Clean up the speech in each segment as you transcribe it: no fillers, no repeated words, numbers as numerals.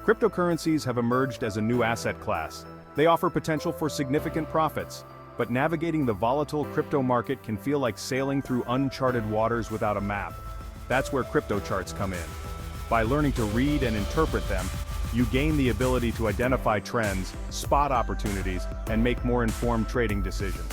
Cryptocurrencies have emerged as a new asset class. They offer potential for significant profits, but navigating the volatile crypto market can feel like sailing through uncharted waters without a map. That's where crypto charts come in. By learning to read and interpret them, you gain the ability to identify trends, spot opportunities, and make more informed trading decisions.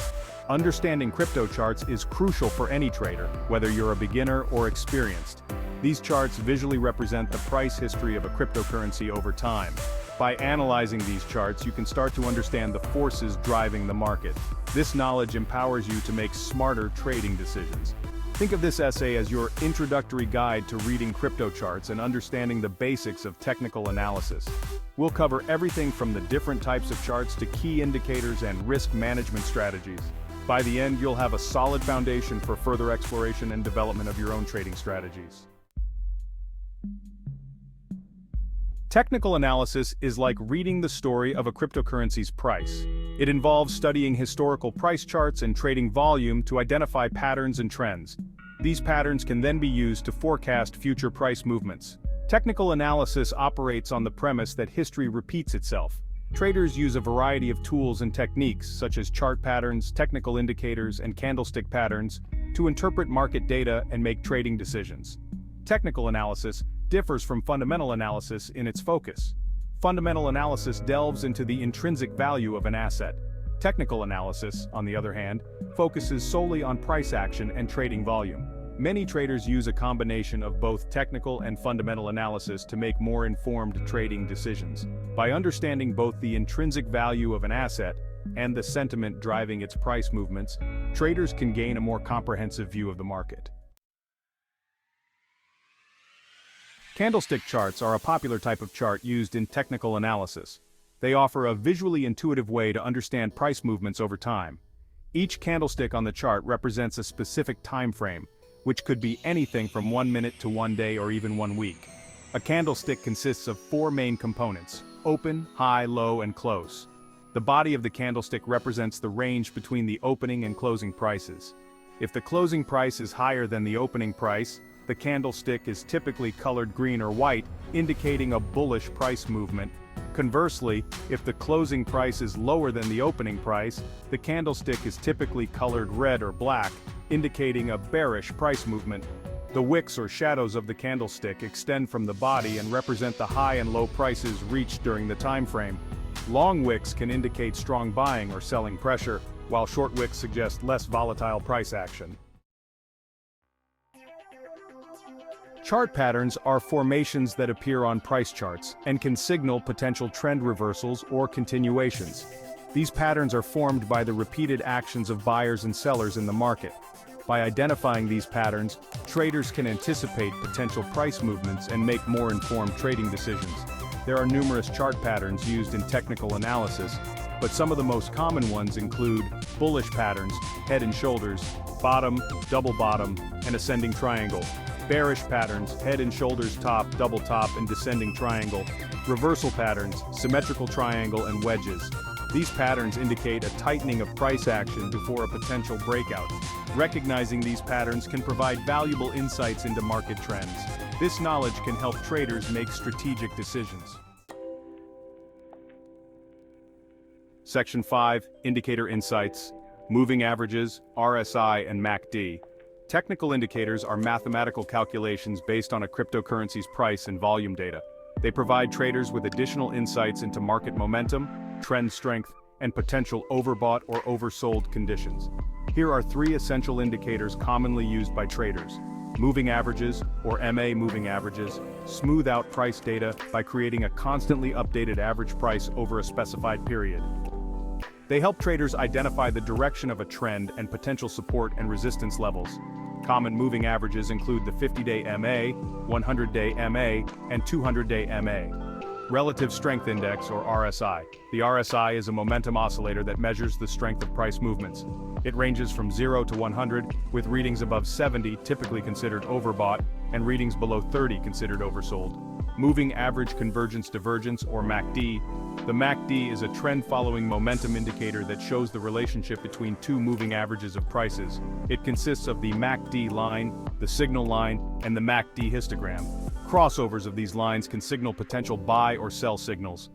Understanding crypto charts is crucial for any trader, whether you're a beginner or experienced. These charts visually represent the price history of a cryptocurrency over time. By analyzing these charts, you can start to understand the forces driving the market. This knowledge empowers you to make smarter trading decisions. Think of this essay as your introductory guide to reading crypto charts and understanding the basics of technical analysis. We'll cover everything from the different types of charts to key indicators and risk management strategies. By the end, you'll have a solid foundation for further exploration and development of your own trading strategies. Technical analysis is like reading the story of a cryptocurrency's price. It involves studying historical price charts and trading volume to identify patterns and trends. These patterns can then be used to forecast future price movements. Technical analysis operates on the premise that history repeats itself. Traders use a variety of tools and techniques, such as chart patterns, technical indicators, and candlestick patterns, to interpret market data and make trading decisions. Technical analysis differs from fundamental analysis in its focus. Fundamental analysis delves into the intrinsic value of an asset. Technical analysis, on the other hand, focuses solely on price action and trading volume. Many traders use a combination of both technical and fundamental analysis to make more informed trading decisions. By understanding both the intrinsic value of an asset and the sentiment driving its price movements, traders can gain a more comprehensive view of the market. Candlestick charts are a popular type of chart used in technical analysis. They offer a visually intuitive way to understand price movements over time. Each candlestick on the chart represents a specific time frame, which could be anything from 1 minute to 1 day or even 1 week. A candlestick consists of 4 main components: open, high, low, and close. The body of the candlestick represents the range between the opening and closing prices. If the closing price is higher than the opening price, the candlestick is typically colored green or white, indicating a bullish price movement. Conversely, if the closing price is lower than the opening price, the candlestick is typically colored red or black, indicating a bearish price movement. The wicks or shadows of the candlestick extend from the body and represent the high and low prices reached during the time frame. Long wicks can indicate strong buying or selling pressure, while short wicks suggest less volatile price action. Chart patterns are formations that appear on price charts and can signal potential trend reversals or continuations. These patterns are formed by the repeated actions of buyers and sellers in the market. By identifying these patterns, traders can anticipate potential price movements and make more informed trading decisions. There are numerous chart patterns used in technical analysis, but some of the most common ones include bullish patterns, head and shoulders, bottom, double bottom, and ascending triangle. Bearish patterns, head and shoulders top, double top, and descending triangle. Reversal patterns, symmetrical triangle, and wedges. These patterns indicate a tightening of price action before a potential breakout. Recognizing these patterns can provide valuable insights into market trends. This knowledge can help traders make strategic decisions. Section 5, Indicator Insights, Moving Averages, RSI, and MACD. Technical indicators are mathematical calculations based on a cryptocurrency's price and volume data. They provide traders with additional insights into market momentum, trend strength, and potential overbought or oversold conditions. Here are 3 essential indicators commonly used by traders. Moving averages, or MA moving averages, smooth out price data by creating a constantly updated average price over a specified period. They help traders identify the direction of a trend and potential support and resistance levels. Common moving averages include the 50-day MA, 100-day MA, and 200-day MA. Relative Strength Index, or RSI. The RSI is a momentum oscillator that measures the strength of price movements. It ranges from 0 to 100, with readings above 70 typically considered overbought, and readings below 30 considered oversold. Moving Average Convergence Divergence, or MACD. The MACD is a trend-following momentum indicator that shows the relationship between two moving averages of prices. It consists of the MACD line, the signal line, and the MACD histogram. Crossovers of these lines can signal potential buy or sell signals.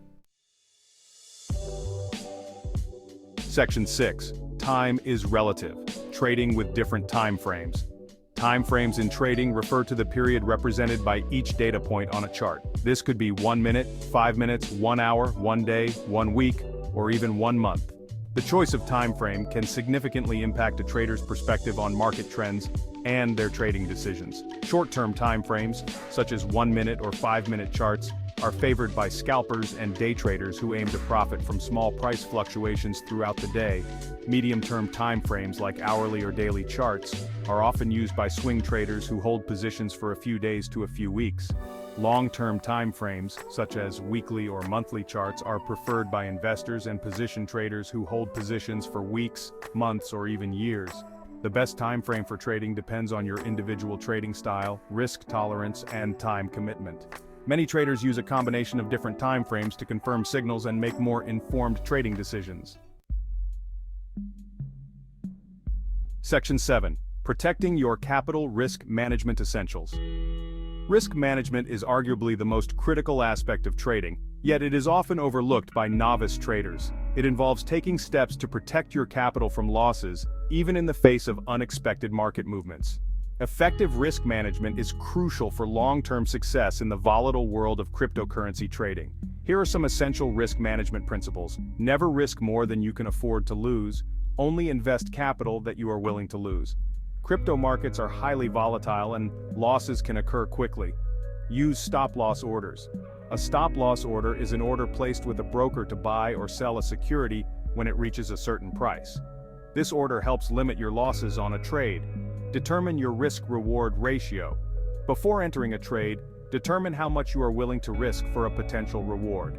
Section 6. Time is relative. Trading with different time frames. Time frames in trading refer to the period represented by each data point on a chart. This could be 1 minute, 5 minutes, 1 hour, 1 day, 1 week, or even 1 month. The choice of time frame can significantly impact a trader's perspective on market trends and their trading decisions. Short-term time frames, such as 1 minute or 5 minute charts, are favored by scalpers and day traders who aim to profit from small price fluctuations throughout the day. Medium-term time frames like hourly or daily charts are often used by swing traders who hold positions for a few days to a few weeks. Long-term time frames, such as weekly or monthly charts, are preferred by investors and position traders who hold positions for weeks, months, or even years. The best time frame for trading depends on your individual trading style, risk tolerance, and time commitment. Many traders use a combination of different time frames to confirm signals and make more informed trading decisions. Section 7. Protecting your capital risk management essentials. Risk management is arguably the most critical aspect of trading, yet it is often overlooked by novice traders. It involves taking steps to protect your capital from losses, even in the face of unexpected market movements. Effective risk management is crucial for long-term success in the volatile world of cryptocurrency trading. Here are some essential risk management principles. Never risk more than you can afford to lose. Only invest capital that you are willing to lose. Crypto markets are highly volatile and losses can occur quickly. Use stop-loss orders. A stop-loss order is an order placed with a broker to buy or sell a security when it reaches a certain price. This order helps limit your losses on a trade. Determine your risk-reward ratio. Before entering a trade, determine how much you are willing to risk for a potential reward.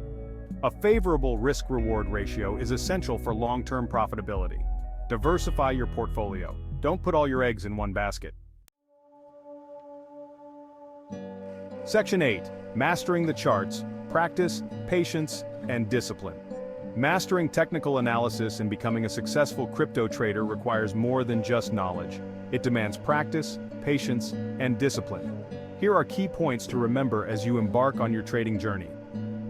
A favorable risk-reward ratio is essential for long-term profitability. Diversify your portfolio. Don't put all your eggs in one basket. Section 8. Mastering the charts, practice, patience, and discipline. Mastering technical analysis and becoming a successful crypto trader requires more than just knowledge. It demands practice, patience, and discipline. Here are key points to remember as you embark on your trading journey.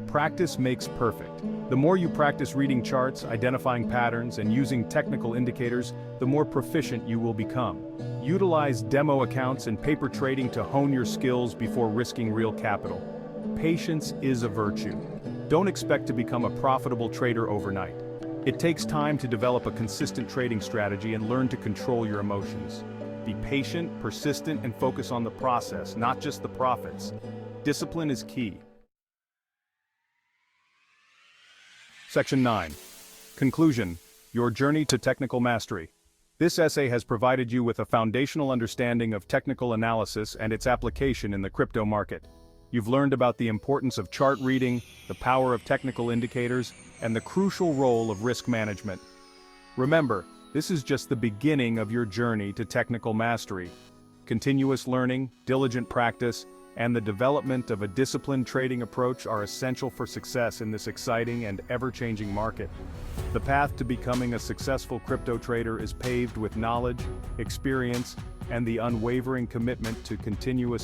Practice makes perfect. The more you practice reading charts, identifying patterns, and using technical indicators, the more proficient you will become. Utilize demo accounts and paper trading to hone your skills before risking real capital. Patience is a virtue. Don't expect to become a profitable trader overnight. It takes time to develop a consistent trading strategy and learn to control your emotions. Be patient, persistent, and focus on the process, not just the profits. Discipline is key. Section 9. Conclusion: Your journey to technical mastery. This essay has provided you with a foundational understanding of technical analysis and its application in the crypto market. You've learned about the importance of chart reading, the power of technical indicators, and the crucial role of risk management. Remember, this is just the beginning of your journey to technical mastery. Continuous learning, diligent practice, and the development of a disciplined trading approach are essential for success in this exciting and ever-changing market. The path to becoming a successful crypto trader is paved with knowledge, experience, and the unwavering commitment to continuous